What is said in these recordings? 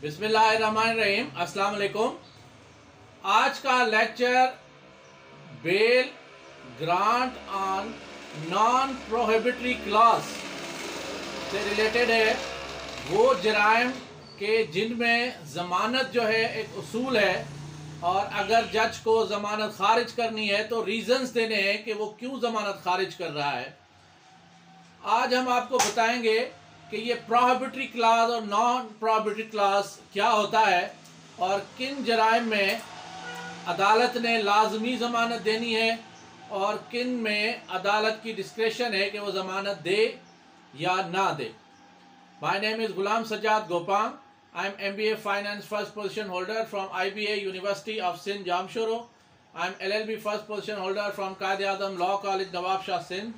बिस्मिल्लाहिर्रहमानिर्रहीम, अस्सलाम वालेकुम। आज का lecture bell grant on non prohibitory clause से रिलेटेड है। वो जराइम के जिनमें ज़मानत जो है एक उसूल है और अगर जज को ज़मानत खारिज करनी है तो रीज़न्स देने हैं कि वो क्यों ज़मानत खारिज कर रहा है। आज हम आपको बताएंगे कि ये प्रोहिबिटरी क्लास और नॉन प्रोहिबिटरी क्लास क्या होता है और किन जराइम में अदालत ने लाजमी ज़मानत देनी है और किन में अदालत की डिस्क्रेशन है कि वो ज़मानत दे या ना दे। My name is Ghulam Sajjad Gopang. I am MBA finance first position holder from IBA university of Sindh Jamshoro. I am LLB first position holder from Quaid Azam law college Nawabshah Sindh.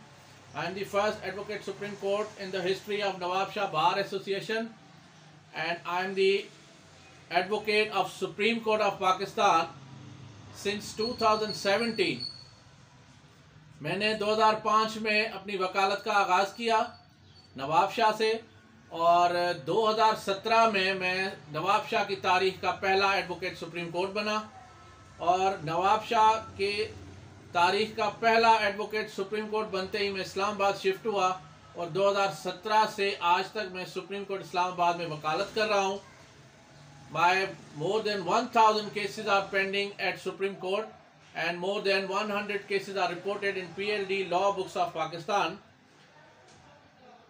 I am the first advocate Supreme Court in the history of Nawab Shah Bar Association, and I am the advocate of Supreme Court of Pakistan since 2017. मैंने 2005 में अपनी वकालत का आगाज़ किया नवाब शाह से और 2017 में मैं नवाब शाह की तारीख का पहला एडवोकेट सुप्रीम कोर्ट बना और नवाब शाह के तारीख का पहला एडवोकेट सुप्रीम कोर्ट बनते ही मैं इस्लामाबाद शिफ्ट हुआ और 2017 से आज तक मैं सुप्रीम कोर्ट इस्लामाबाद में वकालत कर रहा हूँ। My more than 1000 cases are pending at Supreme Court and more than 100 cases are reported in PLD law books of Pakistan.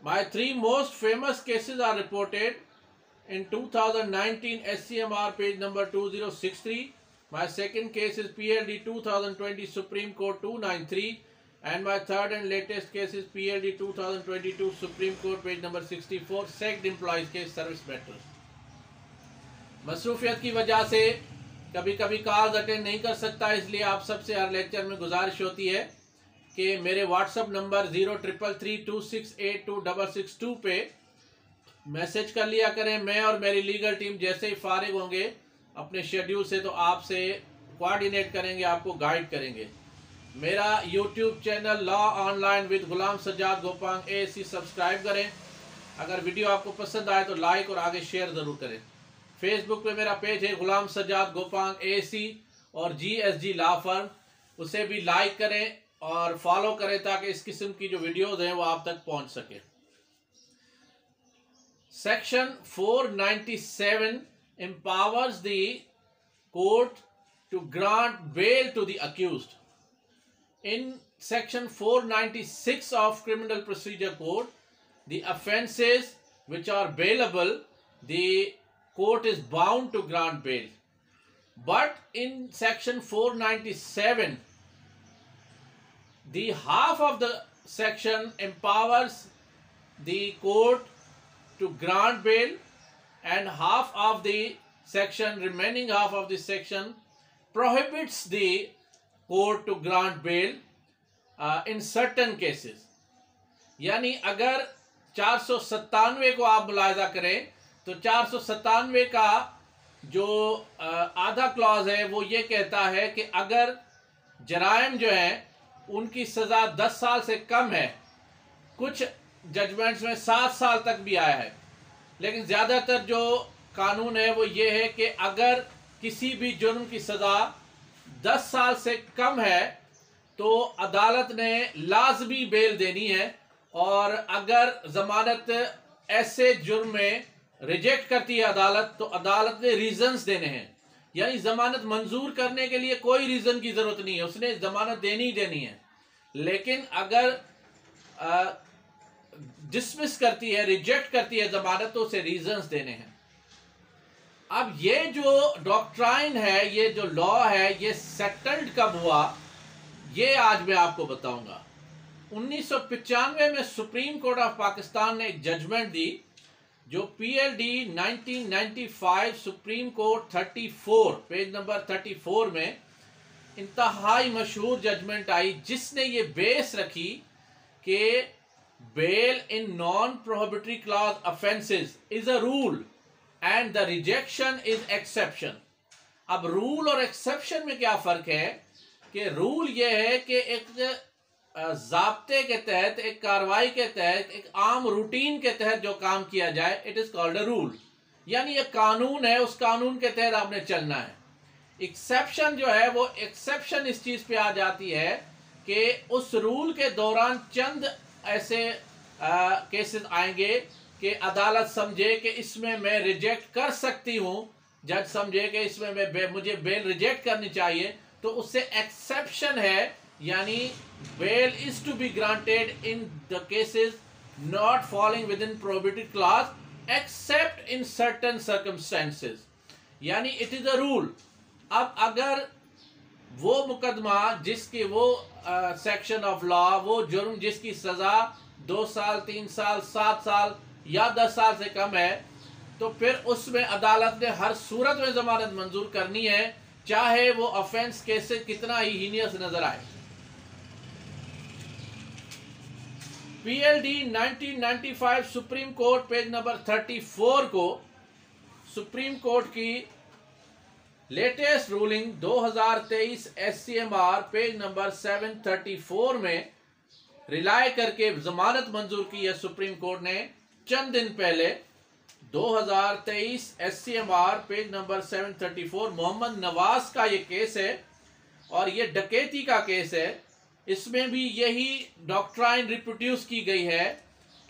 My 3 most famous cases are reported in 2019 SCMR page number 2063. My second case is PLD 2020 Supreme Court 293 and my third and latest case is PLD 2022 Supreme Court page number 64 sacked employees case service matters. मसरूफियत की वजह से कभी कभी calls attend नहीं कर सकता, इसलिए आप सबसे हर लेक्चर में गुजारिश होती है कि मेरे व्हाट्सअप नंबर 0333268262 पे मैसेज कर लिया करें। मैं और मेरी लीगल टीम जैसे ही फारिग होंगे अपने शेड्यूल से तो आपसे कोऑर्डिनेट करेंगे, आपको गाइड करेंगे। मेरा YouTube channel law online with Ghulam Sajjad Gopang AAC subscribe करें। अगर वीडियो आपको पसंद आए तो लाइक और आगे शेयर ज़रूर करें। फेसबुक पे मेरा पेज है गुलाम सज्जाद गोपांग AAC और GSG लॉ फर्म, उसे भी लाइक करें और फॉलो करें ताकि इस किस्म की जो वीडियोज़ हैं वो आप तक पहुँच सके। Section 497 empowers the court to grant bail to the accused. In Section 496 of Criminal Procedure Code, the offences which are bailable, the court is bound to grant bail. But in Section 497, the half of the section empowers the court to grant bail and half of the section, remaining half of the section prohibits the court to grant bail in certain cases. यानी अगर 497 को आप मुलाहिजा करें तो 497 का जो आधा clause है वो ये कहता है कि अगर जराइम जो है उनकी सज़ा 10 साल से कम है, कुछ जजमेंट्स में 7 साल तक भी आया है, लेकिन ज़्यादातर जो कानून है वो ये है कि अगर किसी भी जुर्म की सज़ा 10 साल से कम है तो अदालत ने लाजमी बेल देनी है और अगर ज़मानत ऐसे जुर्म में रिजेक्ट करती है अदालत तो अदालत ने रीज़न्स देने हैं। यानी ज़मानत मंजूर करने के लिए कोई रीज़न की ज़रूरत नहीं है, उसने ज़मानत देनी ही देनी है। लेकिन अगर डिसमिस करती है, रिजेक्ट करती है ज़मानत तो उसे रीजंस देने हैं। अब ये जो डॉक्ट्राइन है, ये जो लॉ है, ये सेटल्ड कब हुआ ये आज मैं आपको बताऊंगा। 1995 में सुप्रीम कोर्ट ऑफ पाकिस्तान ने एक जजमेंट दी जो PLD 1995 supreme court 34 page number 34 में इंतहाई मशहूर जजमेंट आई, जिसने ये बेस रखी कि bail in non-prohibitory clause offences is a rule and the rejection is exception. अब रूल और एक्सेप्शन में क्या फ़र्क है कि रूल ये है कि एक ज़ाब्ते के तहत, एक कार्रवाई के तहत, एक आम रूटीन के तहत जो काम किया जाए, it is called a rule. यानी ये कानून है, उस कानून के तहत आपने चलना है। एक्सेप्शन जो है वो एक्सेप्शन इस चीज पे आ जाती है कि उस रूल के दौरान चंद ऐसे केसेस आएंगे कि अदालत समझे कि इसमें मैं रिजेक्ट कर सकती हूं, जज समझे कि इसमें मुझे बेल रिजेक्ट करनी चाहिए, तो उससे एक्सेप्शन है, यानी bail is to be granted in the cases not falling with in prohibited clause except in certain circumstances, यानी इट इज अ रूल। अब अगर वो मुकदमा जिसकी वो सेक्शन ऑफ लॉ, वो जुर्म जिसकी सजा 2 साल 3 साल 7 साल या 10 साल से कम है, तो फिर उसमें अदालत ने हर सूरत में जमानत मंजूर करनी है, चाहे वो ऑफेंस केस कितना ही हीनियस नजर आए। PLD 1995 supreme court page number 34 को सुप्रीम कोर्ट की लेटेस्ट रूलिंग 2023 एससीएमआर पेज नंबर 734 में रिलाय करके जमानत मंजूर की है सुप्रीम कोर्ट ने चंद दिन पहले। 2023 एससीएमआर पेज नंबर 734 मोहम्मद नवाज का ये केस है और ये डकैती का केस है। इसमें भी यही डॉक्ट्राइन रिप्रोड्यूस की गई है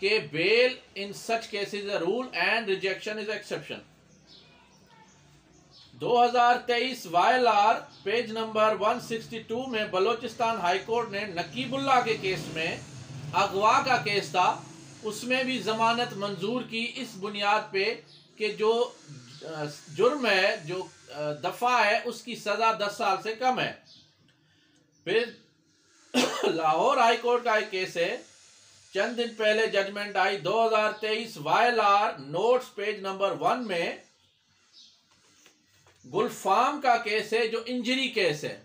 कि bail in such cases a rule and rejection is exception. 2023 वायलार पेज नंबर 162 में बलोचिस्तान हाईकोर्ट ने नकीबुल्ला के केस में, अगवा का केस था, उसमें भी जमानत मंजूर की इस बुनियाद पे कि जो जुर्म है, जो दफा है, उसकी सजा 10 साल से कम है। फिर लाहौर हाईकोर्ट का एक केस है, चंद दिन पहले जजमेंट आई 2023 वायलार नोट्स पेज नंबर 1 में, गुलफाम का केस है जो इंजरी केस है।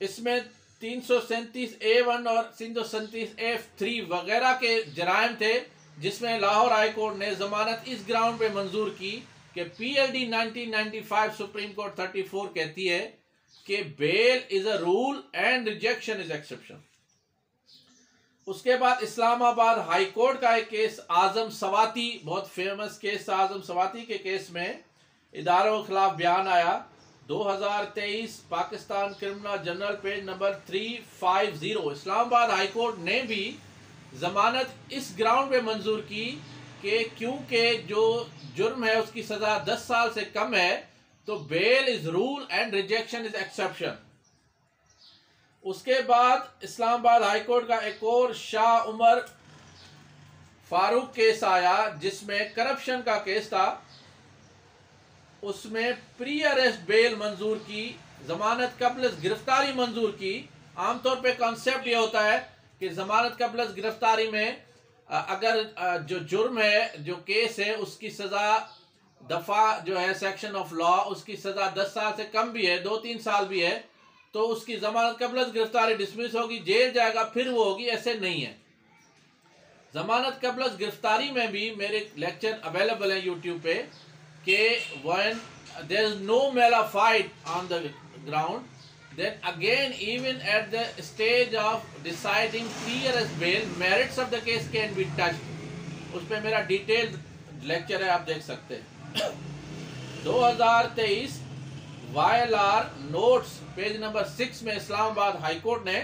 इसमें 337A1 और 337F3 वगैरह के जराइम थे, जिसमें लाहौर हाई कोर्ट ने जमानत इस ग्राउंड पे मंजूर की कि पीएलडी 1995 सुप्रीम कोर्ट 34 कहती है कि bail is a rule and rejection is exception. उसके बाद इस्लामाबाद हाई कोर्ट का एक केस आजम सवाती, बहुत फेमस केस, आजम सवाती के केस में इदारों के खिलाफ बयान आया। 2023 Pakistan criminal general page number 350 Islamabad high court ने भी जमानत इस ग्राउंड पे मंजूर की कि क्योंकि जो जुर्म है उसकी सजा 10 साल से कम है, तो bail is rule and rejection is exception. उसके बाद इस्लामाबाद हाई कोर्ट का एक और शाह उमर फारूक केस आया, जिसमें करप्शन का केस था। उसमें प्री अरेस्ट बेल मंजूर की, जमानत कबल गिरफ्तारी मंजूर की। आमतौर पे कॉन्सेप्ट ये होता है कि जमानत कबल गिरफ्तारी में अगर जो जुर्म है, जो केस है, उसकी सजा दफा जो है सेक्शन ऑफ लॉ, उसकी सजा 10 साल से कम भी है, 2-3 साल भी है, तो उसकी जमानत कबल गिरफ्तारी डिसमिस होगी, जेल जाएगा, फिर वो होगी। ऐसे नहीं है। जमानत कबल गिरफ्तारी में भी मेरे लेक्चर अवेलेबल है यूट्यूब पे कि when there is no mala fight on the ground, then again even at the stage of deciding clear as bail, merits of the case can be touched। उस पर मेरा डिटेल्ड लेक्चर है, आप देख सकते हैं। 2023 वायलार नोट्स पेज नंबर 6 में Islamabad high court ने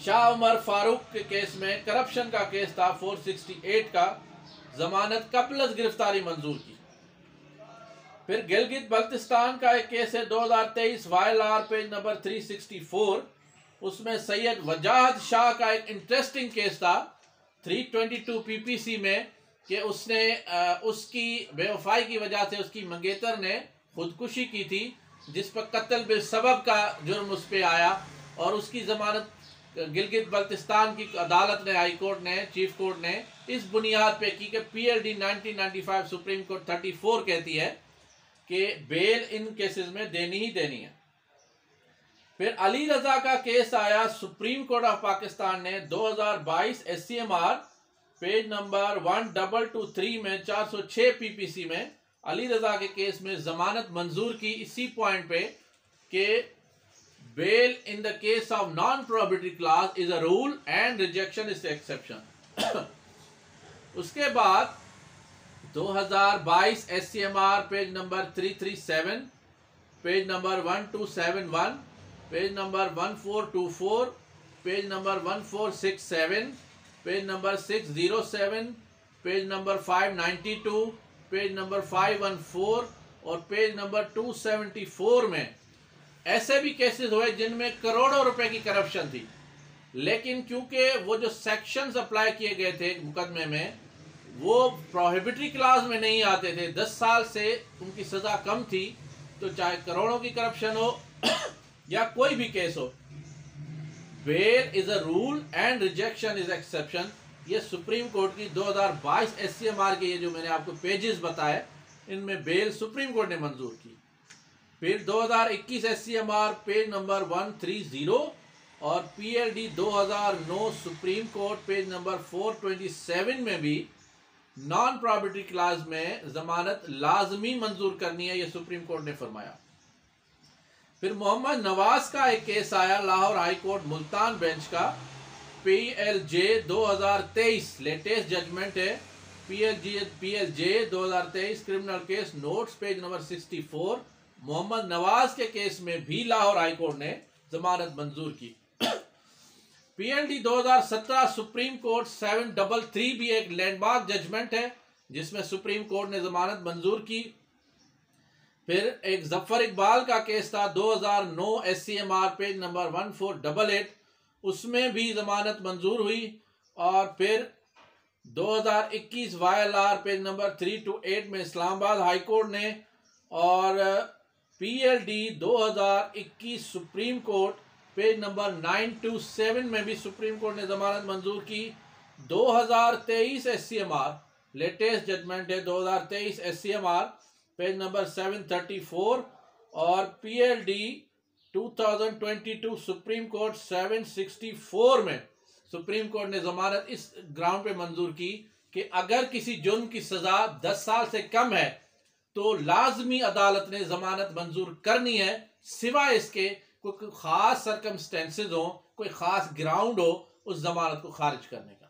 शाह उमर फारूक के केस में, करप्शन का केस था 468 का, जमानत कबल गिरफ्तारी मंजूर की। फिर गिलगित बल्तिस्तान का एक केस है 2023 वायलार पेज नंबर 364, उसमें सैयद वजाहत शाह का एक इंटरेस्टिंग केस था 322 पीपीसी में कि उसने उसकी बेवफाई की वजह से उसकी मंगेतर ने खुदकुशी की थी, जिस पर कत्ल बेसबब का जुर्म उस पर आया, और उसकी जमानत गिलगित बल्तिस्तान की अदालत ने, हाई कोर्ट ने, चीफ कोर्ट ने इस बुनियाद पे की कि पीएलडी 1995 सुप्रीम कोर्ट 34 कहती है कि बेल इन केसेस में देनी ही देनी है। फिर अली रजा का केस आया सुप्रीम कोर्ट ऑफ पाकिस्तान ने 2022 एससीएमआर पेज नंबर 1223 में 406 पीपीसी में अली रजा के केस में जमानत मंजूर की इसी पॉइंट पे कि bail in the case of non prohibitory clause is a rule and rejection is exception. उसके बाद 2022 SCMR page number 337, page number 1271, page number 1424, page number 1467, page number 607, page number 592, page number 514 और page number 274 में ऐसे भी cases हुए जिनमें करोड़ों रुपए की करप्शन थी, लेकिन क्योंकि वो जो सेक्शंस अप्लाई किए गए थे मुकदमे में वो प्रोहिबिटरी क्लास में नहीं आते थे, 10 साल से उनकी सज़ा कम थी, तो चाहे करोड़ों की करप्शन हो या कोई भी केस हो, bail is a rule and rejection is exception. ये सुप्रीम कोर्ट की 2022 SCMR के ये जो मैंने आपको पेजेस बताए, इनमें बेल सुप्रीम कोर्ट ने मंजूर की। फिर 2021 SCMR पेज नंबर 130 और PLD 2009 supreme court page number 427 में भी नॉन प्रोहिबिटरी क्लास में जमानत लाजमी मंजूर करनी है, यह सुप्रीम कोर्ट ने फरमाया। फिर मोहम्मद नवाज का एक केस आया Lahore high court Multan bench का, PLJ 2023 लेटेस्ट जजमेंट है, PLJ 2023 criminal case notes page number 64। Mohammad Nawaz के केस में भी लाहौर हाई कोर्ट ने जमानत मंजूर की। PLD 2017 सुप्रीम कोर्ट 733 भी एक लैंडमार्क जजमेंट है जिसमें सुप्रीम कोर्ट ने जमानत मंजूर की। फिर एक जफर इकबाल का केस था 2009 SCMR पेज नंबर 1488, उसमें भी जमानत मंजूर हुई। और फिर 2021 YLR पेज नंबर 328 में इस्लामाबाद हाई कोर्ट ने, और PLD 2021 supreme court page number 927 में भी सुप्रीम कोर्ट ने जमानत मंजूर की। 2023 SCMR लेटेस्ट जजमेंट है, 2023 SCMR पेज नंबर 734 और PLD 2022 सुप्रीम कोर्ट 764 में सुप्रीम कोर्ट ने जमानत इस ग्राउंड पे मंजूर की कि अगर किसी जुर्म की सजा 10 साल से कम है तो लाजमी अदालत ने जमानत मंजूर करनी है, सिवाय इसके कोई खास सरकमस्टेंसेस हो, कोई खास ग्राउंड हो उस जमानत को खारिज करने के।